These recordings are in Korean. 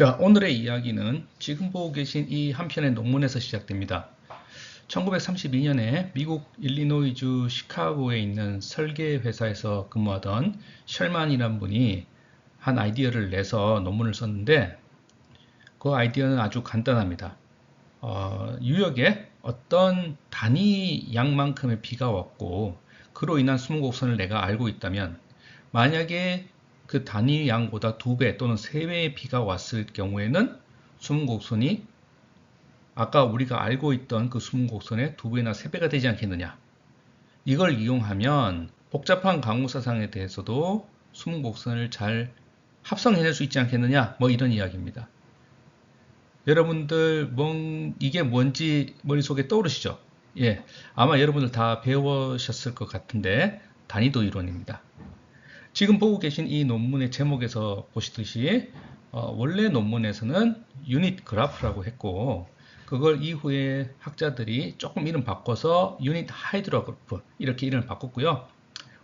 자, 오늘의 이야기는 지금 보고 계신 이 한 편의 논문에서 시작됩니다. 1932년에 미국 일리노이주 시카고에 있는 설계 회사에서 근무하던 셜만이라는 분이 한 아이디어를 내서 논문을 썼는데 그 아이디어는 아주 간단합니다. 유역에 어떤 단위 양만큼의 비가 왔고 그로 인한 수문곡선을 내가 알고 있다면 만약에 그 단위 양보다 2배 또는 3배의 비가 왔을 경우에는 수문곡선이 아까 우리가 알고 있던 그 수문곡선의 2배나 3배가 되지 않겠느냐. 이걸 이용하면 복잡한 강우사상에 대해서도 수문곡선을 잘 합성해낼 수 있지 않겠느냐. 뭐 이런 이야기입니다. 여러분들 이게 뭔지 머릿속에 떠오르시죠? 예, 아마 여러분들 다 배우셨을 것 같은데 단위도 이론입니다. 지금 보고 계신 이 논문의 제목에서 보시듯이 원래 논문에서는 유닛 그래프라고 했고 그걸 이후에 학자들이 조금 이름 바꿔서 유닛 하이드로그래프 이렇게 이름을 바꿨고요.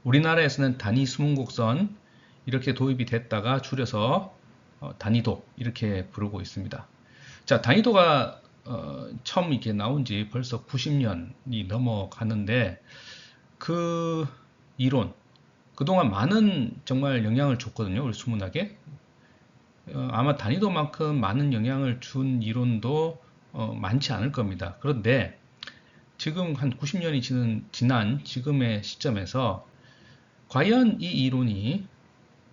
우리나라에서는 단위 수문곡선 이렇게 도입이 됐다가 줄여서 단위도 이렇게 부르고 있습니다. 자, 단위도가 처음 이렇게 나온 지 벌써 90년이 넘어가는데 그 이론 그동안 많은 정말 영향을 줬거든요. 우리 수문학에. 아마 단위도만큼 많은 영향을 준 이론도 많지 않을 겁니다. 그런데 지금 한 90년이 지난 지금의 시점에서 과연 이 이론이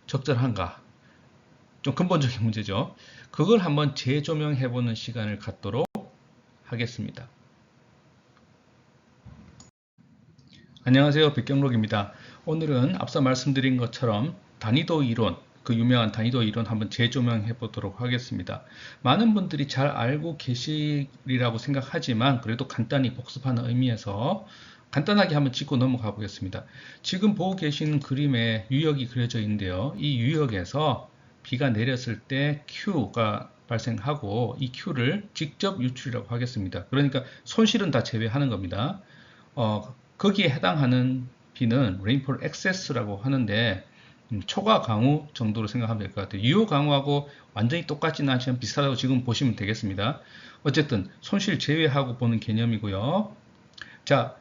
적절한가? 좀 근본적인 문제죠. 그걸 한번 재조명해보는 시간을 갖도록 하겠습니다. 안녕하세요. 백경록입니다. 오늘은 앞서 말씀드린 것처럼 단위도 이론, 그 유명한 단위도 이론 한번 재조명해 보도록 하겠습니다. 많은 분들이 잘 알고 계시리라고 생각하지만 그래도 간단히 복습하는 의미에서 간단하게 한번 짚고 넘어가 보겠습니다. 지금 보고 계시는 그림에 유역이 그려져 있는데요. 이 유역에서 비가 내렸을 때 Q가 발생하고 이 Q를 직접 유출이라고 하겠습니다. 그러니까 손실은 다 제외하는 겁니다. 거기에 해당하는 비는 레인폴 엑세스라고 하는데 초과 강우 정도로 생각하면 될 것 같아요. 유효 강우하고 완전히 똑같지는 않지만 비슷하다고 지금 보시면 되겠습니다. 어쨌든 손실 제외하고 보는 개념이고요. 자,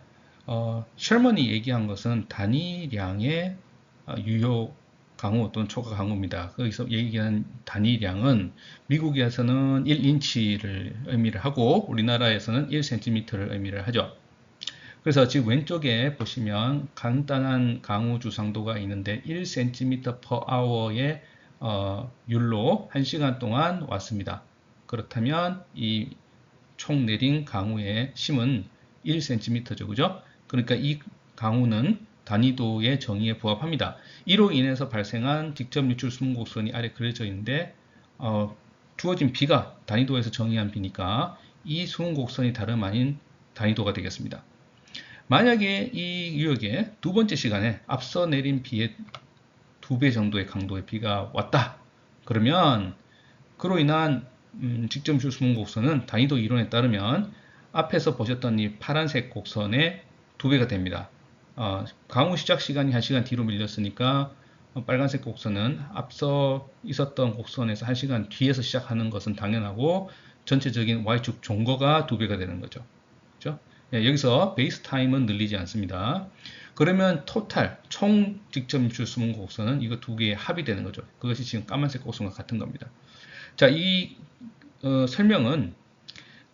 셜먼이 얘기한 것은 단위량의 유효 강우 또는 초과 강우입니다. 거기서 얘기한 단위량은 미국에서는 1인치를 의미를 하고 우리나라에서는 1cm를 의미를 하죠. 그래서 지금 왼쪽에 보시면 간단한 강우 주상도가 있는데 1cm per hour의 율로 1시간 동안 왔습니다. 그렇다면 이 총 내린 강우의 심은 1cm죠. 그죠? 그러니까 이 강우는 단위도의 정의에 부합합니다. 이로 인해서 발생한 직접 유출 수문곡선이 아래 그려져 있는데 주어진 비가 단위도에서 정의한 비니까 이 수문곡선이 다름 아닌 단위도가 되겠습니다. 만약에 이 유역에 두 번째 시간에 앞서 내린 비의 2배 정도의 강도의 비가 왔다. 그러면 그로 인한 직접 유출 수문곡선은 단위도 이론에 따르면 앞에서 보셨던 이 파란색 곡선의 2배가 됩니다. 강우 시작 시간이 1시간 뒤로 밀렸으니까 빨간색 곡선은 앞서 있었던 곡선에서 1시간 뒤에서 시작하는 것은 당연하고 전체적인 Y축 종거가 2배가 되는 거죠. 그렇죠? 여기서 베이스 타임은 늘리지 않습니다. 그러면 토탈 총 직접 유출 수문곡선은 이거 두 개의 합이 되는 거죠. 그것이 지금 까만색 곡선과 같은 겁니다. 자, 이 설명은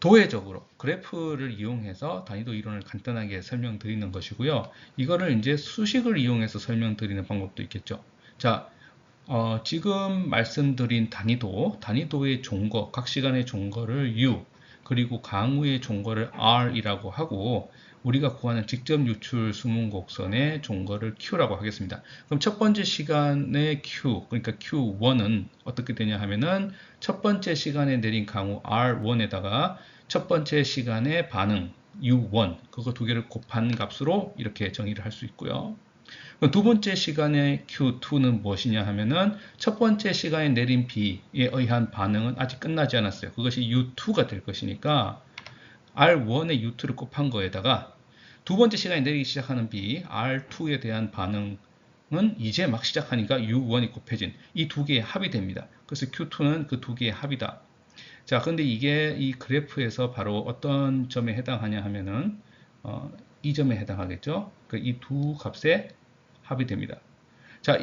도해적으로 그래프를 이용해서 단위도 이론을 간단하게 설명드리는 것이고요. 이거를 이제 수식을 이용해서 설명드리는 방법도 있겠죠. 자, 지금 말씀드린 단위도의 종거, 각 시간의 종거를 U, 그리고 강우의 종거를 R이라고 하고 우리가 구하는 직접 유출 수문곡선의 종거를 Q라고 하겠습니다. 그럼 첫 번째 시간의 Q, 그러니까 Q1은 어떻게 되냐 하면은 첫 번째 시간에 내린 강우 R1에다가 첫 번째 시간의 반응 U1, 그거 두 개를 곱한 값으로 이렇게 정의를 할 수 있고요. 두 번째 시간의 Q2는 무엇이냐 하면은 첫 번째 시간에 내린 비에 의한 반응은 아직 끝나지 않았어요. 그것이 U2가 될 것이니까 R1의 U2를 곱한 거에다가 두 번째 시간에 내리기 시작하는 비 R2에 대한 반응 이제 막 시작하니까 U1이 곱해진 이 두 개의 합이 됩니다. 그래서 Q2는 그 두 개의 합이다. 자, 근데 이게 이 그래프에서 바로 어떤 점에 해당하냐 하면은 이 점에 해당하겠죠. 이 두 값의 합이 됩니다. 자,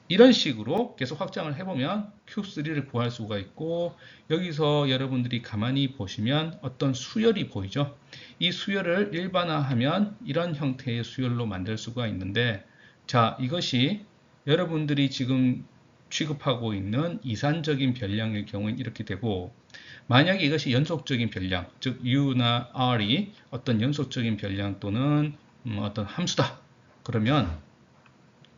이런 식으로 계속 확장을 해보면 Q3를 구할 수가 있고, 여기서 여러분들이 가만히 보시면 어떤 수열이 보이죠. 이 수열을 일반화하면 이런 형태의 수열로 만들 수가 있는데, 자, 이것이 여러분들이 지금 취급하고 있는 이산적인 변량일 경우는 이렇게 되고, 만약에 이것이 연속적인 변량, 즉 U나 R이 어떤 연속적인 변량 또는 어떤 함수다. 그러면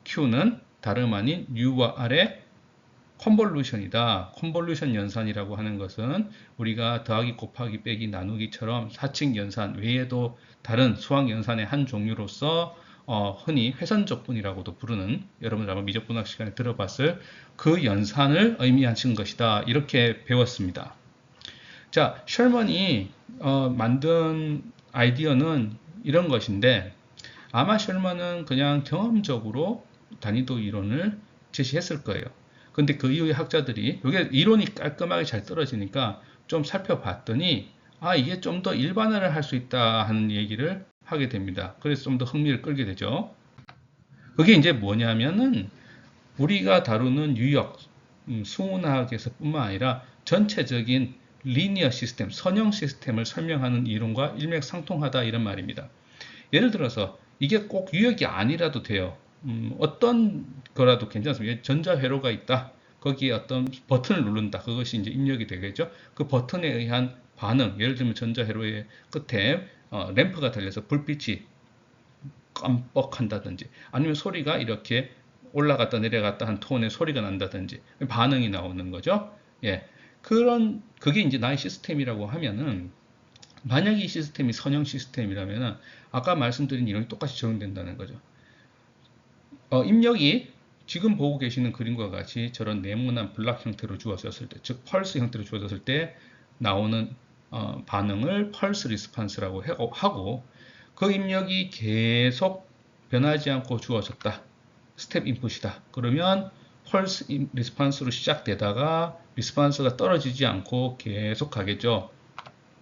Q는 다름 아닌 U와 R의 컨볼루션이다. 컨볼루션 연산이라고 하는 것은 우리가 더하기 곱하기 빼기 나누기처럼 사칙 연산 외에도 다른 수학 연산의 한 종류로서 흔히 회선적분이라고도 부르는, 여러분들 아마 미적분학 시간에 들어봤을 그 연산을 의미하는 것이다. 이렇게 배웠습니다. 자, 셜먼이 만든 아이디어는 이런 것인데, 아마 셜먼은 그냥 경험적으로 단위도 이론을 제시했을 거예요. 근데 그 이후에 학자들이 이게 이론이 깔끔하게 잘 떨어지니까 좀 살펴봤더니 이게 좀 더 일반화를 할 수 있다 하는 얘기를 하게 됩니다. 그래서 좀 더 흥미를 끌게 되죠. 그게 이제 뭐냐면은 우리가 다루는 유역, 수문학에서 뿐만 아니라 전체적인 리니어 시스템, 선형 시스템을 설명하는 이론과 일맥상통하다 이런 말입니다. 예를 들어서 이게 꼭 유역이 아니라도 돼요. 어떤 거라도 괜찮습니다. 전자회로가 있다. 거기에 어떤 버튼을 누른다. 그것이 이제 입력이 되겠죠. 그 버튼에 의한 반응, 예를 들면 전자회로의 끝에 램프가 달려서 불빛이 깜뻑한다든지, 아니면 소리가 이렇게 올라갔다 내려갔다 한 톤의 소리가 난다든지 반응이 나오는 거죠. 예, 그게 이제 나의 시스템이라고 하면은, 만약에 이 시스템이 선형 시스템이라면은 아까 말씀드린 이론이 똑같이 적용된다는 거죠. 입력이 지금 보고 계시는 그림과 같이 저런 네모난 블락 형태로 주어졌을 때, 즉 펄스 형태로 주어졌을 때 나오는 반응을 펄스 리스판스라고 하고, 그 입력이 계속 변하지 않고 주어졌다. 스텝 인풋이다. 그러면 펄스 리스판스로 시작되다가 리스판스가 떨어지지 않고 계속 가겠죠.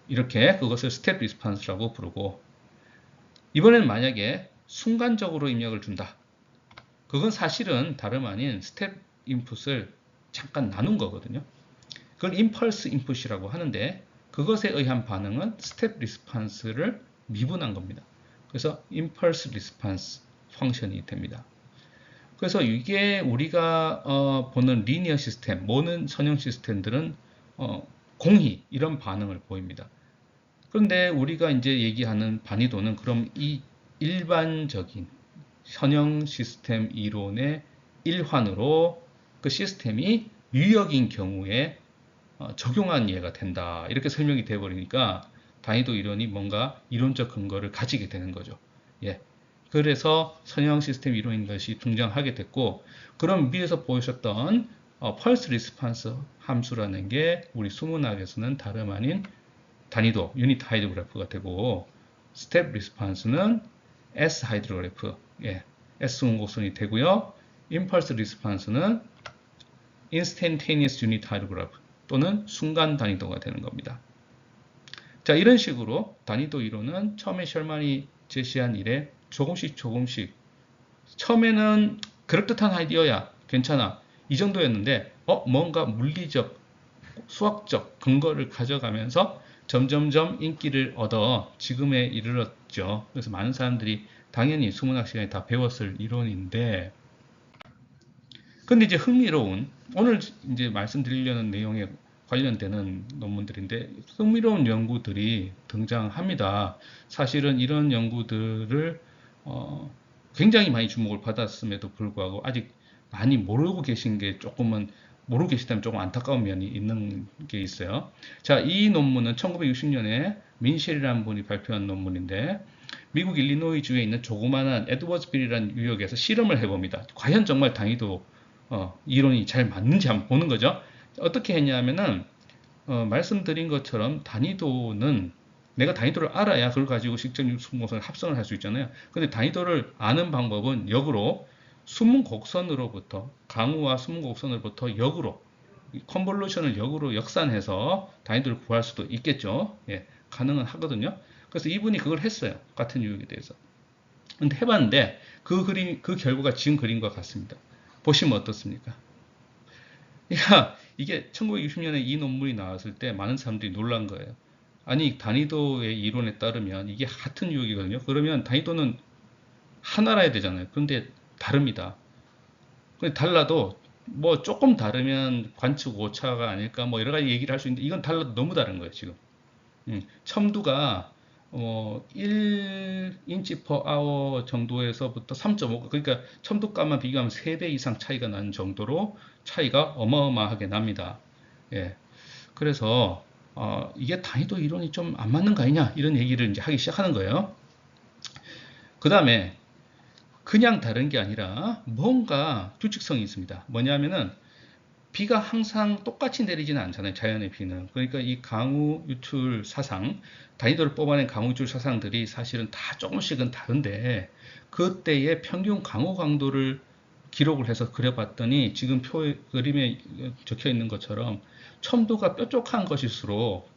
이렇게 그것을 스텝 리스판스라고 부르고, 이번엔 만약에 순간적으로 입력을 준다. 그건 사실은 다름 아닌 스텝 인풋을 잠깐 나눈 거거든요. 그걸 임펄스 인풋이라고 하는데, 그것에 의한 반응은 스텝 리스판스를 미분한 겁니다. 그래서 임펄스 리스판스 펑션이 됩니다. 그래서 이게 우리가 보는 리니어 시스템, 모든 선형 시스템들은 공히 이런 반응을 보입니다. 그런데 우리가 이제 얘기하는 반이도는 그럼 이 일반적인 선형 시스템 이론의 일환으로 그 시스템이 유역인 경우에 적용한 예가 된다. 이렇게 설명이 되어버리니까 단위도 이론이 뭔가 이론적 근거를 가지게 되는 거죠. 예. 그래서 선형 시스템 이론인 것이 등장하게 됐고, 그럼 위에서 보셨던 펄스 리스판스 함수라는 게 우리 수문학에서는 다름 아닌 단위도 유닛 하이드로그래프가 되고, 스텝 리스판스는 S 하이드로그래프, 예, S 운곡선이 되고요. 임펄스 리스판스는 인스탄테니어스 유닛 하이드로그래프 또는 순간 단위도가 되는 겁니다. 자, 이런 식으로 단위도 이론은 처음에 셜만이 제시한 이래 조금씩 처음에는 그럴듯한 아이디어야, 괜찮아, 이 정도였는데 뭔가 물리적, 수학적 근거를 가져가면서 점점점 인기를 얻어 지금에 이르렀죠. 그래서 많은 사람들이 당연히 수문학 시간에 다 배웠을 이론인데, 근데 이제 흥미로운, 오늘 이제 말씀드리려는 내용에 관련되는 논문들인데 흥미로운 연구들이 등장합니다. 사실은 이런 연구들을 굉장히 많이 주목을 받았음에도 불구하고 아직 많이 모르고 계신 게 모르고 계시다면 조금 안타까운 면이 있는 게 있어요. 자, 이 논문은 1960년에 민셸이라는 분이 발표한 논문인데, 미국 일리노이주에 있는 조그마한 에드워즈빌이라는 유역에서 실험을 해봅니다. 과연 정말 단위도 이론이 잘 맞는지 한번 보는 거죠. 어떻게 했냐면은 말씀드린 것처럼 단위도는 내가 단위도를 알아야 그걸 가지고 식전 육수공성을 합성을 할 수 있잖아요. 근데 단위도를 아는 방법은 역으로 숨은 곡선으로부터 강우와 숨은 곡선으로부터 역으로 컨볼루션을 역으로 역산해서 단위도를 구할 수도 있겠죠. 예, 가능은 하거든요. 그래서 이분이 그걸 했어요. 같은 유역에 대해서. 근데 해봤는데 그 결과가 지금 그림과 같습니다. 보시면 어떻습니까? 야, 이게 1960년에 이 논문이 나왔을 때 많은 사람들이 놀란 거예요. 아니, 단위도의 이론에 따르면 이게 같은 유역이거든요. 그러면 단위도는 하나라야 되잖아요. 그런데 다릅니다. 근데 달라도 뭐 조금 다르면 관측 오차가 아닐까 뭐 여러 가지 얘기를 할 수 있는데 이건 달라도 너무 다른 거예요, 지금. 첨두가 1인치 per hour 정도에서부터 3.5, 그러니까 첨두값만 비교하면 3배 이상 차이가 나는 정도로 차이가 어마어마하게 납니다. 예. 그래서 이게 단위도 이론이 좀 안 맞는 거 아니냐 이런 얘기를 이제 하기 시작하는 거예요. 그 다음에 그냥 다른 게 아니라 뭔가 규칙성이 있습니다. 뭐냐면은 비가 항상 똑같이 내리지는 않잖아요. 자연의 비는. 그러니까 이 강우 유출 사상, 단위도를 뽑아낸 강우 유출 사상들이 사실은 다 조금씩은 다른데 그때의 평균 강우 강도를 기록을 해서 그려봤더니 지금 그림에 적혀 있는 것처럼 첨도가 뾰족한 것일수록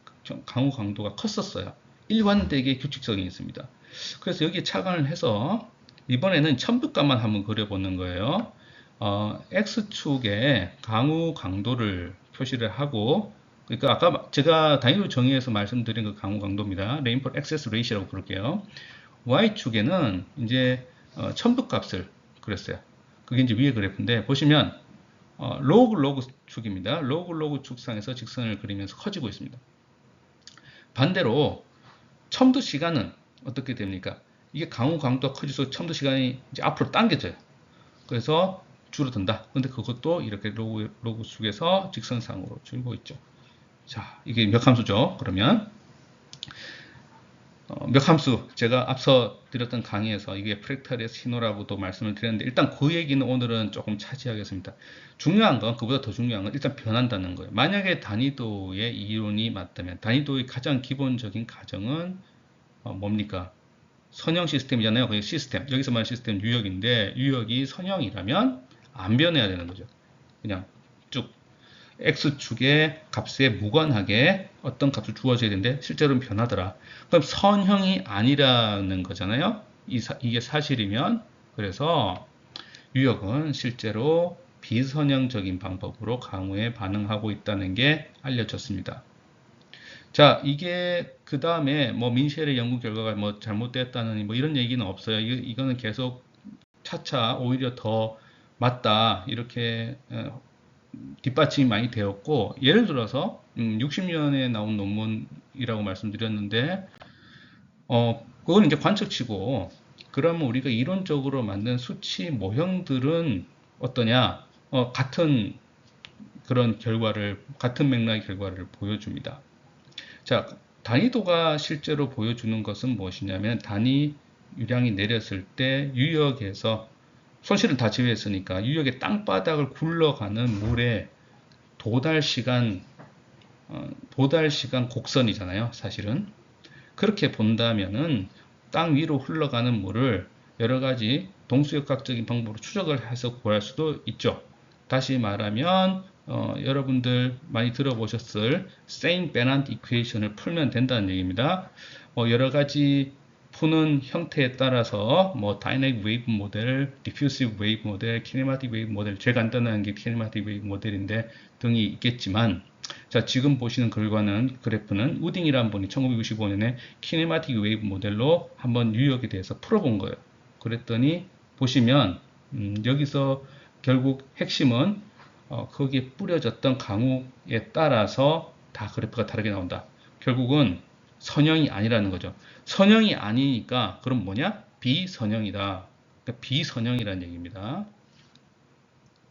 강우 강도가 컸었어요. 일관되게 규칙성이 있습니다. 그래서 여기에 착안을 해서 이번에는 첨두값만 한번 그려보는 거예요. X축에 강우 강도를 표시를 하고, 그러니까 아까 제가 단위로 정의해서 말씀드린 그 강우 강도입니다. Rainfall Excess Ratio라고 부를게요. Y축에는 이제 첨두값을 그렸어요. 그게 이제 위에 그래프인데 보시면 로그 축입니다. 로그 축상에서 직선을 그리면서 커지고 있습니다. 반대로 첨두 시간은 어떻게 됩니까? 이게 강우 강도가 커질수록 첨두 시간이 이제 앞으로 당겨져요. 그래서 줄어든다. 근데 그것도 이렇게 로그 축에서 직선상으로 줄고 있죠. 자, 이게 몇 함수죠? 그러면 몇 함수 제가 앞서 드렸던 강의에서 이게 프랙탈의 신호라고도 말씀을 드렸는데 일단 그 얘기는 오늘은 조금 차지하겠습니다. 중요한 건 그보다 더 중요한 건 일단 변한다는 거예요. 만약에 단위도의 이론이 맞다면 단위도의 가장 기본적인 가정은 뭡니까? 선형 시스템이잖아요. 그게 시스템. 여기서 말하는 시스템 유역인데 유역이 선형이라면 안 변해야 되는 거죠. 그냥 쭉 X축의 값에 무관하게 어떤 값을 주어져야 되는데 실제로는 변하더라. 그럼 선형이 아니라는 거잖아요. 이게 사실이면 그래서 유역은 실제로 비선형적인 방법으로 강우에 반응하고 있다는 게 알려졌습니다. 자, 이게 그 다음에 뭐 민셸의 연구 결과가 뭐 잘못됐다는 뭐 이런 얘기는 없어요. 이거는 계속 차차 오히려 더 맞다 이렇게 뒷받침이 많이 되었고 예를 들어서 60년에 나온 논문이라고 말씀드렸는데 그건 이제 관측치고 그러면 우리가 이론적으로 만든 수치 모형들은 어떠냐 같은 그런 결과를 같은 맥락의 결과를 보여줍니다. 자, 단위도가 실제로 보여주는 것은 무엇이냐면 단위 유량이 내렸을 때 유역에서 손실은 다 제외했으니까 유역의 땅바닥을 굴러가는 물의 도달 시간 곡선이잖아요. 사실은 그렇게 본다면은 땅 위로 흘러가는 물을 여러 가지 동수역학적인 방법으로 추적을 해서 구할 수도 있죠. 다시 말하면 여러분들 많이 들어보셨을 세인-베난트 이퀘이션을 풀면 된다는 얘기입니다. 여러 가지 푸는 형태에 따라서 뭐 다이내믹 웨이브 모델, 디퓨시브 웨이브 모델, 키네마틱 웨이브 모델, 제일 간단한 게 키네마틱 웨이브 모델인데 등이 있겠지만 자, 지금 보시는 결과는 그래프는 우딩이라는 분이 1965년에 키네마틱 웨이브 모델로 한번 유역에 대해서 풀어본 거예요. 그랬더니 보시면 여기서 결국 핵심은 거기에 뿌려졌던 강우에 따라서 다 그래프가 다르게 나온다. 결국은 선형이 아니라는 거죠. 선형이 아니니까 그럼 뭐냐? 비선형이다. 그러니까 비선형이라는 얘기입니다.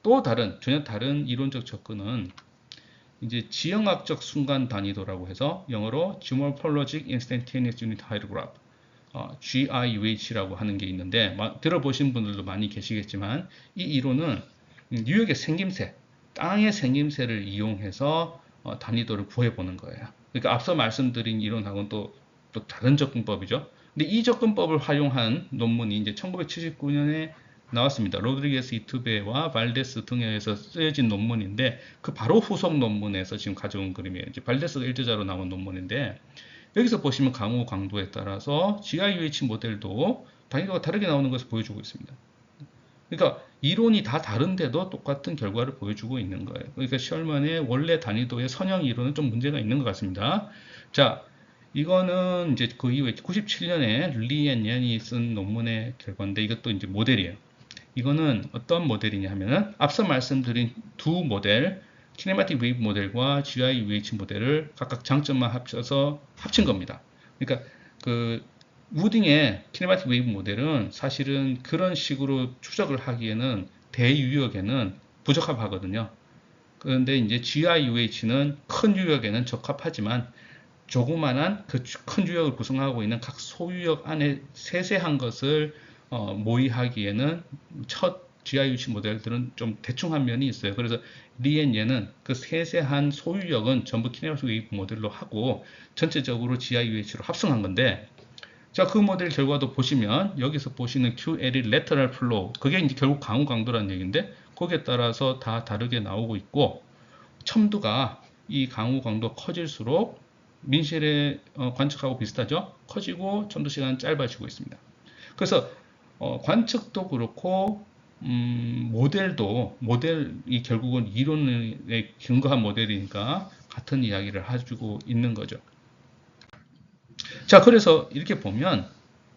또 전혀 다른 이론적 접근은 이제 지형학적 순간 단위도라고 해서 영어로 Geomorphologic Instantaneous Unit Height Graph GIUH라고 하는 게 있는데 들어보신 분들도 많이 계시겠지만 이 이론은 뉴욕의 생김새, 땅의 생김새를 이용해서 단위도를 구해보는 거예요. 그러니까 앞서 말씀드린 이론하고는 또 다른 접근법이죠. 근데 이 접근법을 활용한 논문이 이제 1979년에 나왔습니다. 로드리게스 이투베와 발데스 등에서 쓰여진 논문인데 그 바로 후속 논문에서 지금 가져온 그림이에요. 이제 발데스가 일저자로 나온 논문인데 여기서 보시면 강우 강도에 따라서 GIUH 모델도 단위도가 다르게 나오는 것을 보여주고 있습니다. 그러니까 이론이 다 다른데도 똑같은 결과를 보여주고 있는 거예요. 그러니까 셜만의 원래 단위도의 선형 이론은 좀 문제가 있는 것 같습니다. 자, 이거는 이제 그 이후에 97년에 리앤 옌이 쓴 논문의 결과인데 이것도 이제 모델이에요. 이거는 어떤 모델이냐 하면은 앞서 말씀드린 두 모델, 키네마틱 웨이브 모델과 GIUH 모델을 각각 장점만 합쳐서 합친 겁니다. 그러니까 그 우딩의 키네마틱 웨이브 모델은 사실은 그런 식으로 추적을 하기에는 대유역에는 부적합하거든요. 그런데 이제 GIUH는 큰 유역에는 적합하지만 조그만한 그 큰 유역을 구성하고 있는 각 소유역 안에 세세한 것을 모의하기에는 첫 GIUH 모델들은 좀 대충한 면이 있어요. 그래서 리앤 얘는 그 세세한 소유역은 전부 키네마틱 웨이브 모델로 하고 전체적으로 GIUH로 합성한 건데 자, 그 모델 결과도 보시면 여기서 보시는 QL이 lateral flow 그게 이제 결국 강우 강도라는 얘기인데 거기에 따라서 다 다르게 나오고 있고 첨두가 이 강우 강도 커질수록 민쉘의 관측하고 비슷하죠. 커지고 첨두 시간은 짧아지고 있습니다. 그래서 관측도 그렇고 모델이 결국은 이론에 근거한 모델이니까 같은 이야기를 해주고 있는 거죠. 자, 그래서 이렇게 보면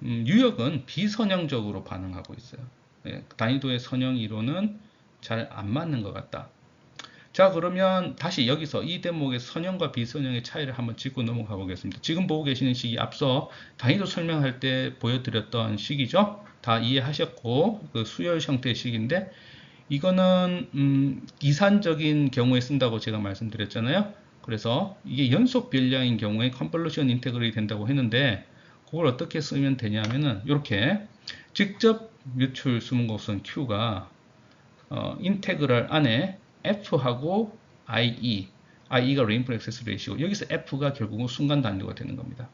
유역은 비선형적으로 반응하고 있어요. 예, 단위도의 선형 이론은 잘 안 맞는 것 같다. 자, 그러면 다시 여기서 이 대목의 선형과 비선형의 차이를 한번 짚고 넘어가 보겠습니다. 지금 보고 계시는 식이 앞서 단위도 설명할 때 보여드렸던 식이죠. 다 이해하셨고 그 수열 형태의 식인데 이거는 이산적인 경우에 쓴다고 제가 말씀드렸잖아요. 그래서 이게 연속 변량인 경우에 컨볼루션 인테그럴이 된다고 했는데 그걸 어떻게 쓰면 되냐면은 이렇게 직접 유출 수문곡선 Q가 인테그럴 안에 F하고 IE가 레인포 액세스 레이시고 여기서 F가 결국은 순간 단위가 되는 겁니다.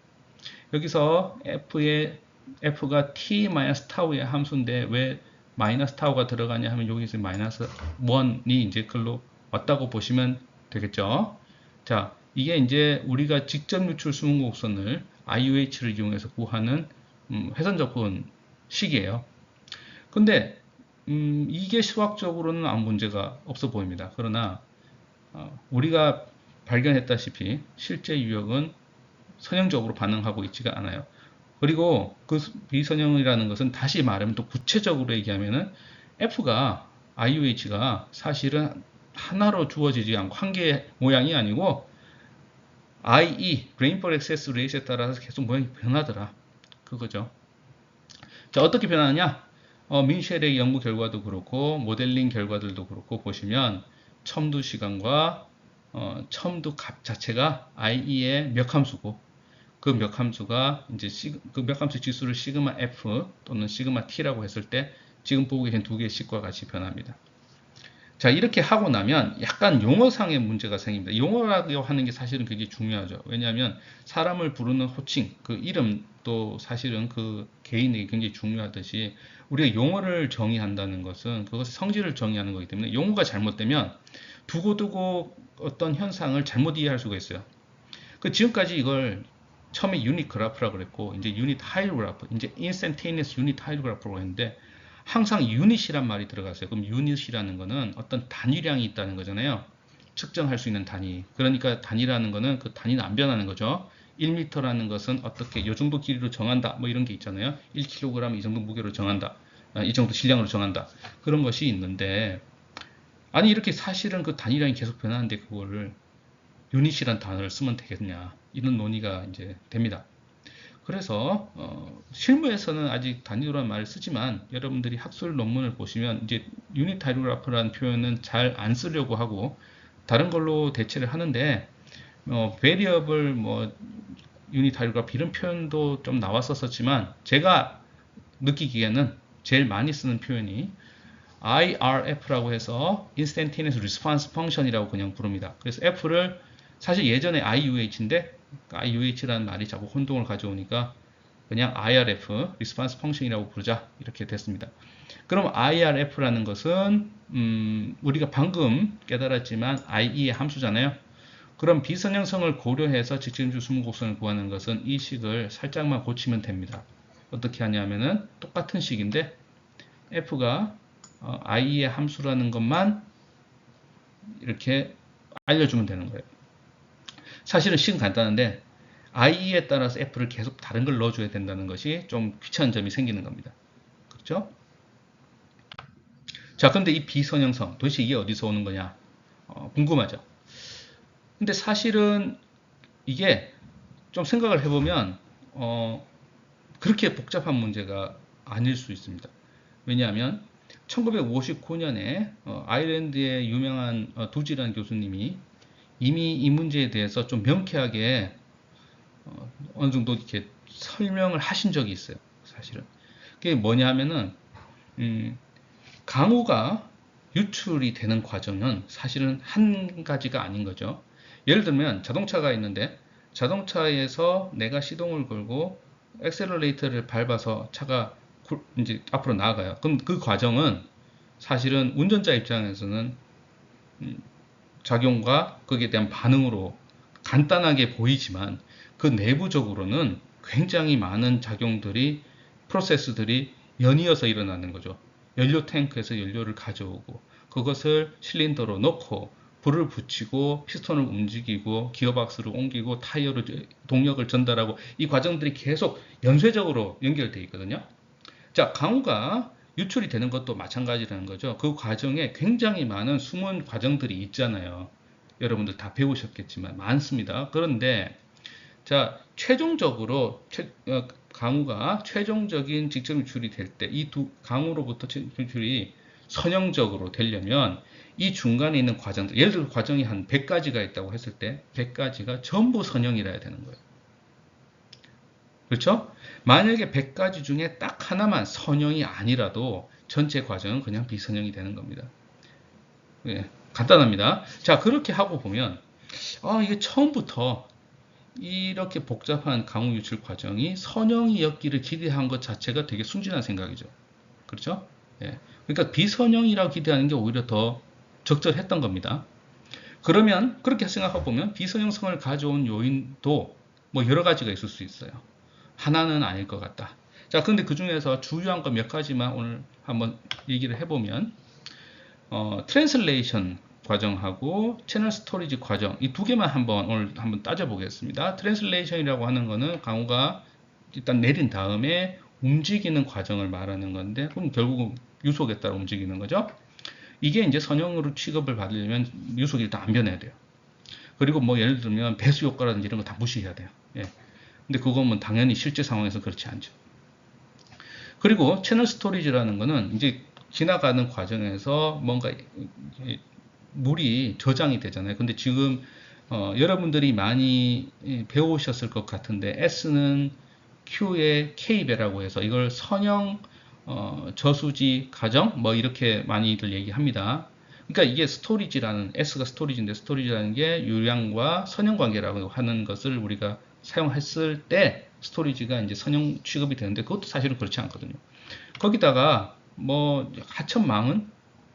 여기서 F가 T-타우의 함수인데 왜 마이너스 타우가 들어가냐 하면 여기서 마이너스 1이 이제 글로 왔다고 보시면 되겠죠. 자, 이게 이제 우리가 직접 유출 수문곡선을 IUH를 이용해서 구하는 회선적분 식이에요. 근데 이게 수학적으로는 아무 문제가 없어 보입니다. 그러나 우리가 발견했다시피 실제 유역은 선형적으로 반응하고 있지가 않아요. 그리고 그 비선형이라는 것은 다시 말하면 또 구체적으로 얘기하면은 F가 IUH가 사실은 하나로 주어지지 않고 한 개의 모양이 아니고 IE, Rainfall Excess Rate에 따라서 계속 모양이 변하더라. 그거죠. 자, 어떻게 변하느냐? 민쉘의 연구 결과도 그렇고 모델링 결과들도 그렇고 보시면 첨두 시간과 첨두 값 자체가 IE의 몇 함수고 그 몇 함수가 이제 그 몇 함수 지수를 시그마 F 또는 시그마 T라고 했을 때 지금 보고 계신 두 개의 식과 같이 변합니다. 자, 이렇게 하고 나면 약간 용어상의 문제가 생깁니다. 용어라고 하는 게 사실은 굉장히 중요하죠. 왜냐하면 사람을 부르는 호칭, 그 이름도 사실은 그 개인에게 굉장히 중요하듯이 우리가 용어를 정의한다는 것은 그것의 성질을 정의하는 거기 때문에 용어가 잘못되면 두고두고 어떤 현상을 잘못 이해할 수가 있어요. 그 지금까지 이걸 처음에 유닛 그래프라고 그랬고 이제 유닛 하이로 그래프, 이제 인스턴테니어스 유닛 하이로 그래프라고 했는데 항상 유닛이란 말이 들어갔어요. 그럼 유닛이라는 거는 어떤 단위량이 있다는 거잖아요. 측정할 수 있는 단위. 그러니까 단위라는 거는 그 단위는 안 변하는 거죠. 1m라는 것은 어떻게 이 정도 길이로 정한다. 뭐 이런 게 있잖아요. 1kg 이 정도 무게로 정한다. 이 정도 질량으로 정한다. 그런 것이 있는데 아니 이렇게 사실은 그 단위량이 계속 변하는데 그거를 유닛이란 단어를 쓰면 되겠냐. 이런 논의가 이제 됩니다. 그래서 실무에서는 아직 단위도라는 말을 쓰지만 여러분들이 학술 논문을 보시면 이제 유닛 타일그래프라는 표현은 잘 안 쓰려고 하고 다른 걸로 대체를 하는데 variable 유닛 타일그래프 이런 표현도 좀 나왔었지만 제가 느끼기에는 제일 많이 쓰는 표현이 IRF라고 해서 Instantaneous Response Function이라고 그냥 부릅니다. 그래서 F를 사실 예전에 IUH인데 IUH라는 말이 자꾸 혼동을 가져오니까 그냥 IRF, Response Function이라고 부르자. 이렇게 됐습니다. 그럼 IRF라는 것은 우리가 방금 깨달았지만 IE의 함수잖아요. 그럼 비선형성을 고려해서 직접임수 수문곡선을 구하는 것은 이 식을 살짝만 고치면 됩니다. 어떻게 하냐면은 똑같은 식인데 F가 IE의 함수라는 것만 이렇게 알려주면 되는 거예요. 사실은 식은 간단한데 IE에 따라서 F를 계속 다른 걸 넣어줘야 된다는 것이 좀 귀찮은 점이 생기는 겁니다. 그렇죠? 자, 근데 이 비선형성 도대체 이게 어디서 오는 거냐? 궁금하죠? 근데 사실은 이게 좀 생각을 해보면 그렇게 복잡한 문제가 아닐 수 있습니다. 왜냐하면 1959년에 아일랜드의 유명한 두지라는 교수님이 이미 이 문제에 대해서 좀 명쾌하게 어느 정도 이렇게 설명을 하신 적이 있어요. 사실은 그게 뭐냐면은 강우가 유출이 되는 과정은 사실은 한 가지가 아닌 거죠. 예를 들면 자동차가 있는데 자동차에서 내가 시동을 걸고 엑셀러레이터를 밟아서 차가 이제 앞으로 나아가요. 그럼 그 과정은 사실은 운전자 입장에서는 작용과 거기에 대한 반응으로 간단하게 보이지만 그 내부적으로는 굉장히 많은 작용들이 프로세스들이 연이어서 일어나는 거죠. 연료 탱크에서 연료를 가져오고 그것을 실린더로 넣고 불을 붙이고 피스톤을 움직이고 기어박스를 옮기고 타이어로 동력을 전달하고 이 과정들이 계속 연쇄적으로 연결되어 있거든요. 자, 강우가 유출이 되는 것도 마찬가지라는 거죠. 그 과정에 굉장히 많은 숨은 과정들이 있잖아요. 여러분들 다 배우셨겠지만 많습니다. 그런데 자, 최종적으로 강우가 최종적인 직접 유출이 될 때 이 두 강우로부터 유출이 선형적으로 되려면 이 중간에 있는 과정들, 예를 들어 과정이 한 100가지가 있다고 했을 때 100가지가 전부 선형이라야 되는 거예요. 그렇죠? 만약에 100가지 중에 딱 하나만 선형이 아니라도 전체 과정은 그냥 비선형이 되는 겁니다. 예, 간단합니다. 자, 그렇게 하고 보면 이게 처음부터 이렇게 복잡한 강우 유출 과정이 선형이었기를 기대한 것 자체가 되게 순진한 생각이죠. 그렇죠? 예. 그러니까 비선형이라고 기대하는 게 오히려 더 적절했던 겁니다. 그러면 그렇게 생각하고 보면 비선형성을 가져온 요인도 뭐 여러 가지가 있을 수 있어요. 하나는 아닐 것 같다. 자, 근데 그 중에서 주요한 거 몇 가지만 오늘 한번 얘기를 해보면 트랜슬레이션 과정하고 채널 스토리지 과정 이 두 개만 오늘 한번 따져보겠습니다. 트랜슬레이션이라고 하는 거는 강우가 일단 내린 다음에 움직이는 과정을 말하는 건데 그럼 결국은 유속에 따라 움직이는 거죠. 이게 이제 선형으로 취급을 받으려면 유속이 일단 안 변해야 돼요. 그리고 뭐 예를 들면 배수 효과라든지 이런 거 다 무시해야 돼요. 예. 근데 그건 당연히 실제 상황에서 그렇지 않죠. 그리고 채널 스토리지라는 거는 이제 지나가는 과정에서 뭔가 물이 저장이 되잖아요. 근데 지금 여러분들이 많이 배우셨을 것 같은데 S는 Q의 K배라고 해서 이걸 선형 저수지 가정 뭐 이렇게 많이들 얘기합니다. 그러니까 이게 스토리지라는 S가 스토리지인데 스토리지라는 게 유량과 선형 관계라고 하는 것을 우리가 사용했을 때 스토리지가 이제 선형 취급이 되는데 그것도 사실은 그렇지 않거든요. 거기다가 뭐 하천망은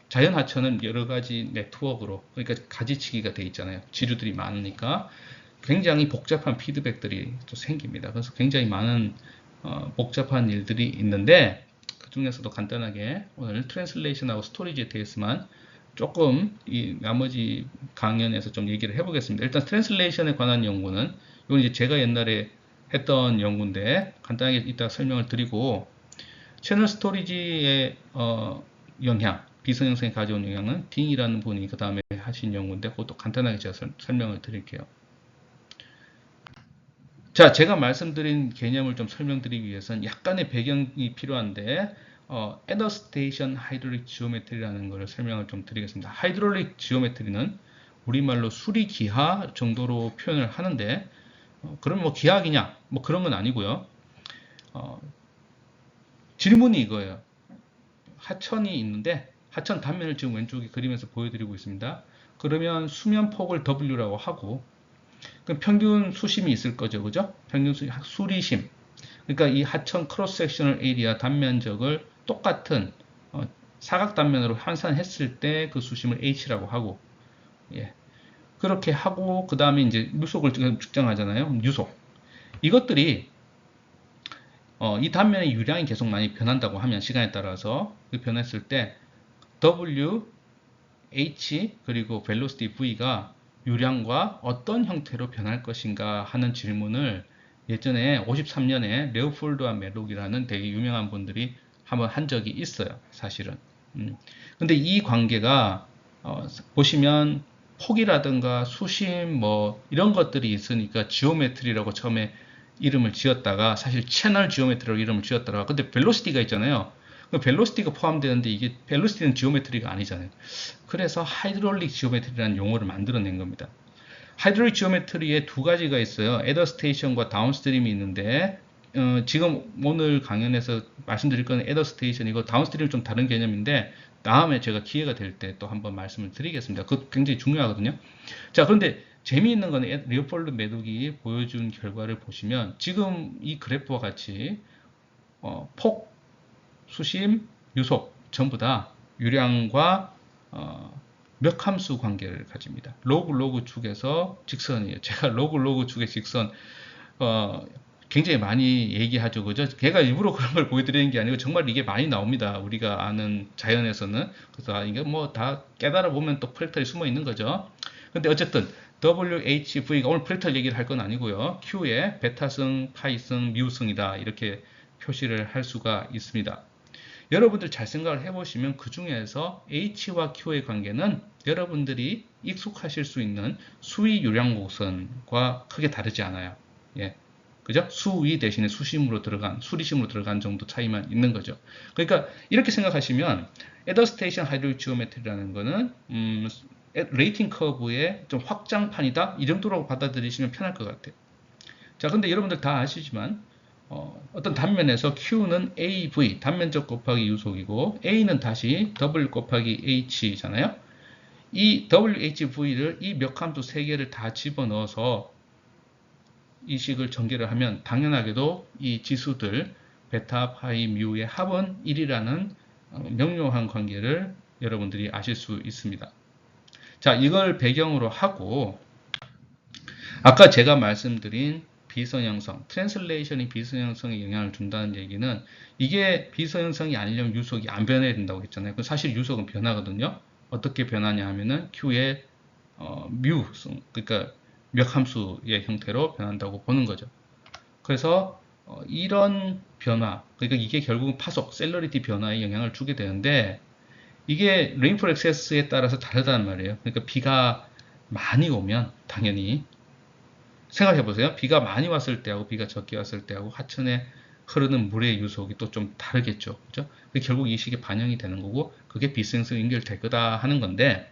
자연 하천은 여러 가지 네트워크로 그러니까 가지치기가 돼 있잖아요. 지류들이 많으니까 굉장히 복잡한 피드백들이 또 생깁니다. 그래서 굉장히 많은 복잡한 일들이 있는데 그 중에서도 간단하게 오늘 트랜슬레이션하고 스토리지에 대해서만 조금 이 나머지 강연에서 좀 얘기를 해보겠습니다. 일단 트랜슬레이션에 관한 연구는 이건 이제 제가 옛날에 했던 연구인데 간단하게 이따 설명을 드리고 채널 스토리지의 영향, 비선형성에 가져온 영향은 딩이라는 분이 그 다음에 하신 연구인데 그것도 간단하게 제가 설명을 드릴게요. 자, 제가 말씀드린 개념을 좀 설명드리기 위해서는 약간의 배경이 필요한데 에너스테이션 하이드롤릭 지오메트리라는 것을 설명을 좀 드리겠습니다. 하이드롤릭 지오메트리는 우리말로 수리기하 정도로 표현을 하는데 그럼 뭐 기하학이냐 뭐 그런 건 아니고요. 질문이 이거예요. 하천이 있는데 하천 단면을 지금 왼쪽에 그림에서 보여드리고 있습니다. 그러면 수면폭을 W라고 하고 그럼 평균 수심이 있을 거죠. 그죠? 평균 수리심. 그러니까 이 하천 크로스 섹셔널 에리아 단면적을 똑같은 사각 단면으로 환산했을 때 그 수심을 h라고 하고, 예. 그렇게 하고 그 다음에 이제 유속을 측정하잖아요. 유속. 이것들이 이 단면의 유량이 계속 많이 변한다고 하면 시간에 따라서 변했을 때 W, H 그리고 velocity V가 유량과 어떤 형태로 변할 것인가 하는 질문을 예전에 53년에 레오폴드와 멜록이라는 되게 유명한 분들이 한번 한 적이 있어요. 사실은. 근데 이 관계가 보시면 폭이라든가 수심 뭐 이런 것들이 있으니까 지오메트리라고 처음에 이름을 지었다가 사실 채널 지오메트리라고 이름을 지었다가 근데 벨로시티가 있잖아요. 그 벨로시티가 포함되는데 이게 벨로시티는 지오메트리가 아니잖아요. 그래서 하이드롤릭 지오메트리라는 용어를 만들어낸 겁니다. 하이드롤릭 지오메트리에 두 가지가 있어요. 에더스테이션과 다운스트림이 있는데 지금 오늘 강연에서 말씀드릴 거는 에더스테이션이고 다운스트림은 좀 다른 개념인데 다음에 제가 기회가 될 때 또 한번 말씀을 드리겠습니다. 그것도 굉장히 중요하거든요. 자, 그런데 재미있는 거는 레오폴드 매독이 보여준 결과를 보시면 지금 이 그래프와 같이 폭, 수심, 유속 전부 다 유량과 몇 함수 관계를 가집니다. 로그 축에서 직선이에요. 제가 로그 축의 직선 굉장히 많이 얘기하죠. 그죠? 걔가 일부러 그런 걸 보여드리는 게 아니고 정말 이게 많이 나옵니다. 우리가 아는 자연에서는. 그래서 이게 뭐 다 깨달아 보면 또 프랙탈이 숨어 있는 거죠. 근데 어쨌든 WHV가 오늘 프랙탈 얘기를 할 건 아니고요. Q의 베타승, 파이승, 미우승이다. 이렇게 표시를 할 수가 있습니다. 여러분들 잘 생각을 해보시면 그 중에서 H와 Q의 관계는 여러분들이 익숙하실 수 있는 수위 유량 곡선과 크게 다르지 않아요. 예. 그죠? 수위 대신에 수리심으로 들어간 정도 차이만 있는 거죠. 그러니까 이렇게 생각하시면 에더스테이션 하이드롤 지오메트리라는 거는 레이팅 커브의 좀 확장판이다 이 정도로 받아들이시면 편할 것 같아요. 자, 근데 여러분들 다 아시지만 어떤 단면에서 Q는 AV 단면적 곱하기 유속이고 A는 다시 W 곱하기 H잖아요. 이 WHV를 이 몇 함수 3개를 다 집어넣어서 이 식을 전개를 하면 당연하게도 이 지수들 베타, 파이, 뮤의 합은 1이라는 명료한 관계를 여러분들이 아실 수 있습니다. 자, 이걸 배경으로 하고 아까 제가 말씀드린 비선형성, 트랜슬레이션이 비선형성에 영향을 준다는 얘기는 이게 비선형성이 아니려면 유속이 안 변해야 된다고 했잖아요. 사실 유속은 변하거든요. 어떻게 변하냐 하면은 Q의 뮤, 그러니까 몇 함수의 형태로 변한다고 보는 거죠. 그래서 이런 변화, 그러니까 이게 결국은 파속, 셀러리티 변화에 영향을 주게 되는데 이게 레인폴 액세스에 따라서 다르다는 말이에요. 그러니까 비가 많이 오면 당연히 생각해 보세요. 비가 많이 왔을 때하고 비가 적게 왔을 때하고 하천에 흐르는 물의 유속이 또 좀 다르겠죠. 그죠? 결국 이 식에 반영이 되는 거고 그게 비생성 연결될 거다 하는 건데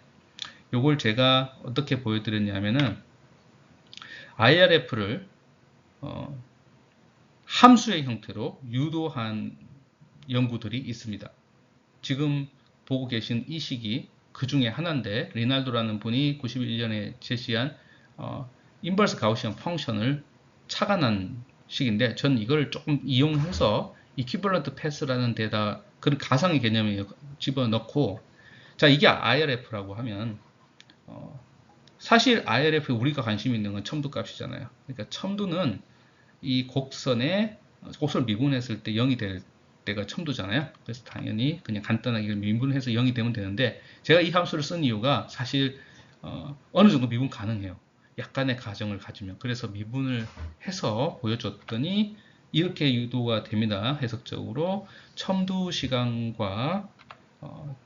요걸 제가 어떻게 보여드렸냐면은 IRF를 함수의 형태로 유도한 연구들이 있습니다. 지금 보고 계신 이 식이 그 중에 하나인데 리날도라는 분이 91년에 제시한 인버스 가우시안 펑션을 착안한 식인데 전 이걸 조금 이용해서 이퀴벌런트 패스라는 데다 그런 가상의 개념을 집어넣고 자 이게 IRF라고 하면 사실 IRF 우리가 관심 있는 건 첨두 값이잖아요. 그러니까 첨두는 이 곡선을 미분했을 때 0이 될 때가 첨두잖아요. 그래서 당연히 그냥 간단하게 미분해서 0이 되면 되는데 제가 이 함수를 쓴 이유가 사실 어느 정도 미분 가능해요. 약간의 가정을 가지면. 그래서 미분을 해서 보여줬더니 이렇게 유도가 됩니다. 해석적으로 첨두 시간과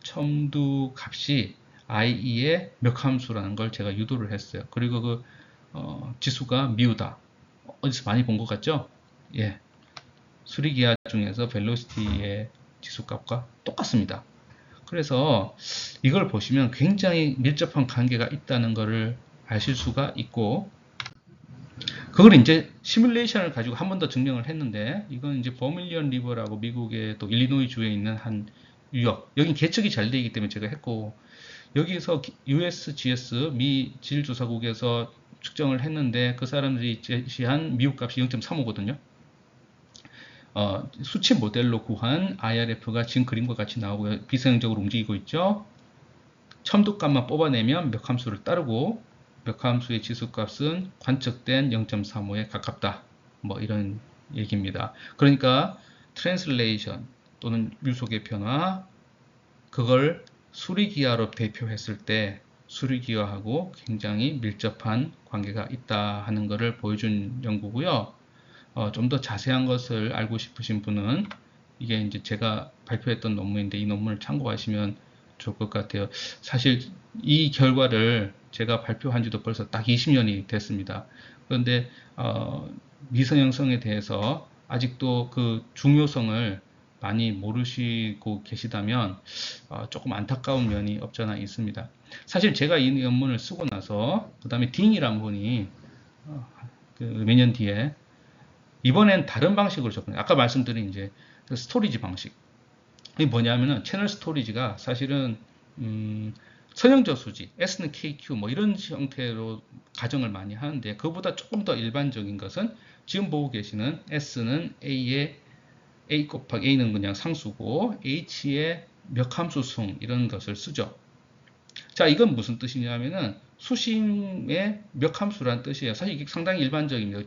첨두 값이 IE의 몇 함수라는 걸 제가 유도를 했어요. 그리고 그 지수가 미우다. 어디서 많이 본 것 같죠? 예. 수리기하 중에서 벨로시티의 지수값과 똑같습니다. 그래서 이걸 보시면 굉장히 밀접한 관계가 있다는 것을 아실 수가 있고 그걸 이제 시뮬레이션을 가지고 한 번 더 증명을 했는데 이건 이제 버밀리언 리버라고 미국의 또 일리노이 주에 있는 한 유역 여긴 계측이 잘 되어 있기 때문에 제가 했고 여기서 USGS 미 질조사국에서 측정을 했는데 그 사람들이 제시한 미국 값이 0.35거든요. 수치 모델로 구한 IRF가 지금 그림과 같이 나오고요. 비선형적으로 움직이고 있죠. 첨두값만 뽑아내면 몇 함수를 따르고 몇 함수의 지수값은 관측된 0.35에 가깝다. 뭐 이런 얘기입니다. 그러니까 트랜슬레이션 또는 유속의 변화, 그걸 수리기하로 대표했을 때 수리기하하고 굉장히 밀접한 관계가 있다 하는 것을 보여준 연구고요. 좀 더 자세한 것을 알고 싶으신 분은 이게 이제 제가 발표했던 논문인데 이 논문을 참고하시면 좋을 것 같아요. 사실 이 결과를 제가 발표한 지도 벌써 딱 20년이 됐습니다. 그런데 미선형성에 대해서 아직도 그 중요성을 많이 모르시고 계시다면 조금 안타까운 면이 없잖아 있습니다. 사실 제가 이 논문을 쓰고 나서 그 다음에 딩이란 분이 몇 년 뒤에 이번엔 다른 방식으로 접근해요. 아까 말씀드린 이제 그 스토리지 방식. 이게 뭐냐면은 채널 스토리지가 사실은 선형저수지, S는 KQ 뭐 이런 형태로 가정을 많이 하는데 그보다 조금 더 일반적인 것은 지금 보고 계시는 S는 A의 A 곱하기 A는 그냥 상수고 H의 몇 함수승 이런 것을 쓰죠. 자, 이건 무슨 뜻이냐면은 수심의 몇 함수라는 뜻이에요. 사실 이게 상당히 일반적입니다.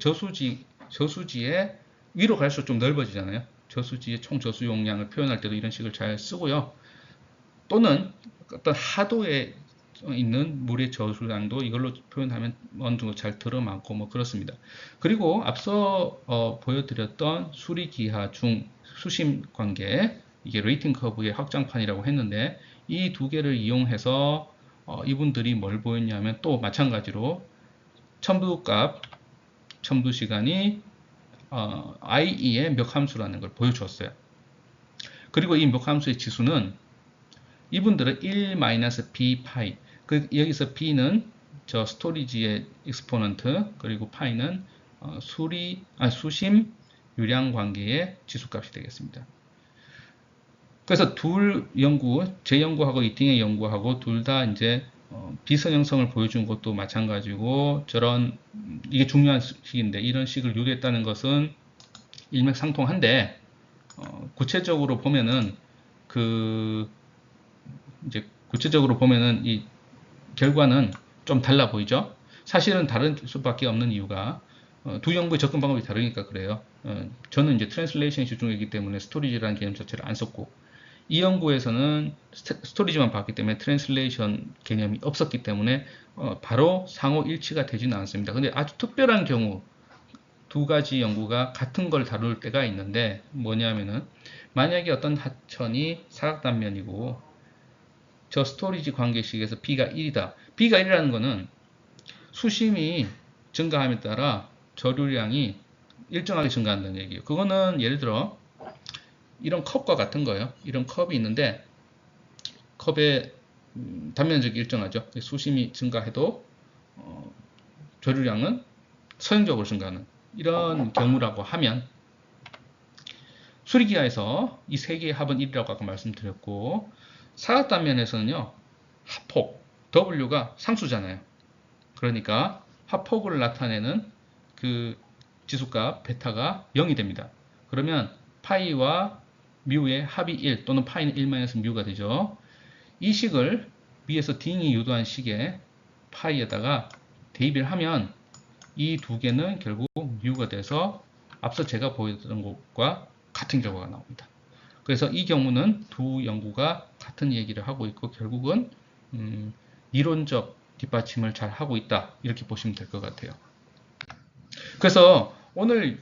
저수지의 위로 갈수록 좀 넓어지잖아요. 저수지의 총 저수 용량을 표현할 때도 이런 식을 잘 쓰고요. 또는 어떤 하도에 있는 물의 저수량도 이걸로 표현하면 어느 정도 잘 들어맞고 뭐 그렇습니다. 그리고 앞서 보여드렸던 수리기하 중 수심 관계, 이게 레이팅 커브의 확장판이라고 했는데 이 두 개를 이용해서 이분들이 뭘 보였냐면 또 마찬가지로 첨부값, 첨부 시간이 IE의 몇 함수라는 걸 보여주었어요. 그리고 이 몇 함수의 지수는 이분들은 1-b 파이, 여기서 b는 저 스토리지의 익스포넌트, 그리고 파이는 수심 유량 관계의 지수값이 되겠습니다. 그래서 둘 연구, 제 연구하고 이팅의 연구하고 둘 다 이제 비선형성을 보여준 것도 마찬가지고 이게 중요한 식인데 이런 식을 유도했다는 것은 일맥상통한데 구체적으로 보면은 이제 구체적으로 보면은 이 결과는 좀 달라 보이죠. 사실은 다를 수밖에 없는 이유가 두 연구의 접근 방법이 다르니까 그래요. 저는 이제 트랜슬레이션이 집중했기 때문에 스토리지라는 개념 자체를 안 썼고 이 연구에서는 스토리지만 봤기 때문에 트랜슬레이션 개념이 없었기 때문에 바로 상호 일치가 되지는 않습니다. 근데 아주 특별한 경우 두 가지 연구가 같은 걸 다룰 때가 있는데 뭐냐면은 만약에 어떤 하천이 사각단면이고 저 스토리지 관계식에서 B가 1이다. B가 1이라는 거는 수심이 증가함에 따라 저류량이 일정하게 증가한다는 얘기예요. 그거는 예를 들어 이런 컵과 같은 거예요. 이런 컵이 있는데 컵의 단면적이 일정하죠. 수심이 증가해도 저류량은 서형적으로 증가하는 이런 경우라고 하면 수리기하에서 이 세 개의 합은 1이라고 아까 말씀드렸고 사각단면에서는요 합폭 W가 상수잖아요. 그러니까 합폭을 나타내는 그 지수값 베타가 0이 됩니다. 그러면 파이와 뮤의 합이 1 또는 파이는 1-뮤가 되죠. 이 식을 위에서 딩이 유도한 식에 파이에다가 대입을 하면 이 두 개는 결국 뮤가 돼서 앞서 제가 보여드린 것과 같은 결과가 나옵니다. 그래서 이 경우는 두 연구가 같은 얘기를 하고 있고 결국은 이론적 뒷받침을 잘 하고 있다 이렇게 보시면 될 것 같아요. 그래서 오늘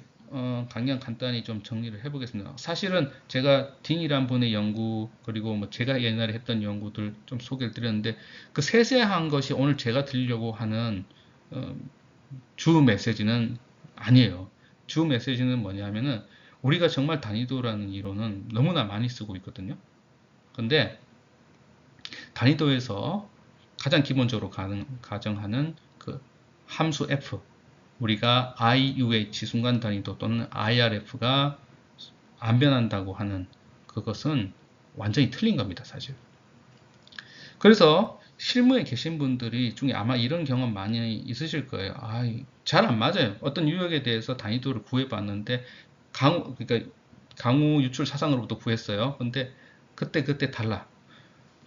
강연 간단히 좀 정리를 해보겠습니다. 사실은 제가 딩이란 분의 연구 그리고 뭐 제가 옛날에 했던 연구들 좀 소개를 드렸는데 그 세세한 것이 오늘 제가 드리려고 하는 주 메시지는 아니에요. 주 메시지는 뭐냐면은 우리가 정말 단위도라는 이론은 너무나 많이 쓰고 있거든요. 근데 단위도에서 가장 기본적으로 가정하는 그 함수 f, 우리가 IUH 순간 단위도 또는 IRF가 안 변한다고 하는 그것은 완전히 틀린 겁니다, 사실. 그래서 실무에 계신 분들이 중에 아마 이런 경험 많이 있으실 거예요. 잘 안 맞아요. 어떤 유형에 대해서 단위도를 구해봤는데 그러니까 강우 유출 사상으로부터 구했어요. 근데 그때 달라.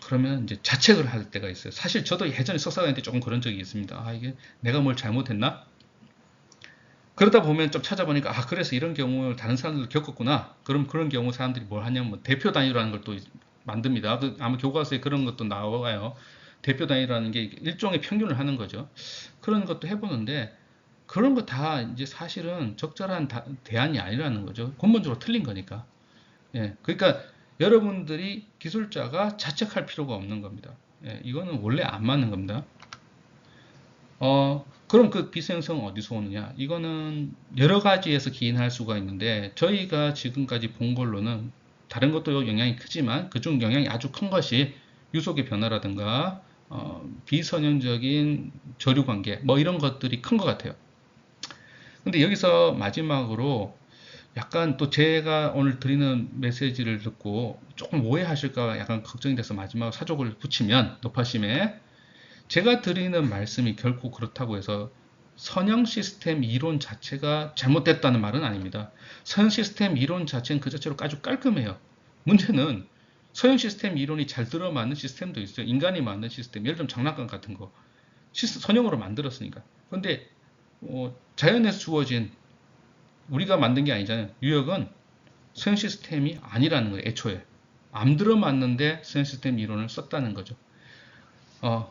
그러면 이제 자책을 할 때가 있어요. 사실 저도 예전에 석사관한테 조금 그런 적이 있습니다. 아, 이게 내가 뭘 잘못했나? 그러다 보면 좀 찾아보니까 아, 그래서 이런 경우를 다른 사람들도 겪었구나. 그럼 그런 경우 사람들이 뭘 하냐면 뭐 대표 단위라는 걸 또 만듭니다. 아마 교과서에 그런 것도 나와요. 대표 단위라는 게 일종의 평균을 하는 거죠. 그런 것도 해보는데 그런 거 다 이제 사실은 적절한 대안이 아니라는 거죠. 근본적으로 틀린 거니까. 예, 그러니까 여러분들이 기술자가 자책할 필요가 없는 겁니다. 예, 이거는 원래 안 맞는 겁니다. 그럼 그 비생성은 어디서 오느냐? 이거는 여러 가지에서 기인할 수가 있는데 저희가 지금까지 본 걸로는 다른 것도 영향이 크지만 그중 영향이 아주 큰 것이 유속의 변화라든가 비선형적인 저류 관계 뭐 이런 것들이 큰 것 같아요. 근데 여기서 마지막으로 약간 또 제가 오늘 드리는 메시지를 듣고 조금 오해하실까 약간 걱정이 돼서 마지막 사족을 붙이면 노파심에 제가 드리는 말씀이 결코 그렇다고 해서 선형 시스템 이론 자체가 잘못됐다는 말은 아닙니다. 선형 시스템 이론 자체는 그 자체로 아주 깔끔해요. 문제는 선형 시스템 이론이 잘 들어맞는 시스템도 있어요. 인간이 만든 시스템, 예를 들면 장난감 같은 거 선형으로 만들었으니까. 그런데 자연에서 주어진 우리가 만든 게 아니잖아요. 유역은 선형 시스템이 아니라는 거예요. 애초에 안 들어맞는데 선형 시스템 이론을 썼다는 거죠.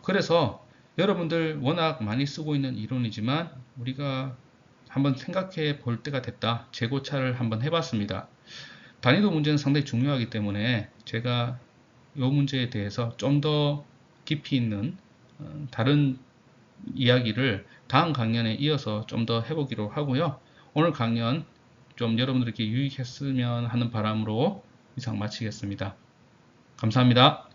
그래서 여러분들 워낙 많이 쓰고 있는 이론이지만 우리가 한번 생각해 볼 때가 됐다. 재고찰을 한번 해봤습니다. 단위도 문제는 상당히 중요하기 때문에 제가 이 문제에 대해서 좀 더 깊이 있는 다른 이야기를 다음 강연에 이어서 좀 더 해보기로 하고요. 오늘 강연 좀 여러분들에게 유익했으면 하는 바람으로 이상 마치겠습니다. 감사합니다.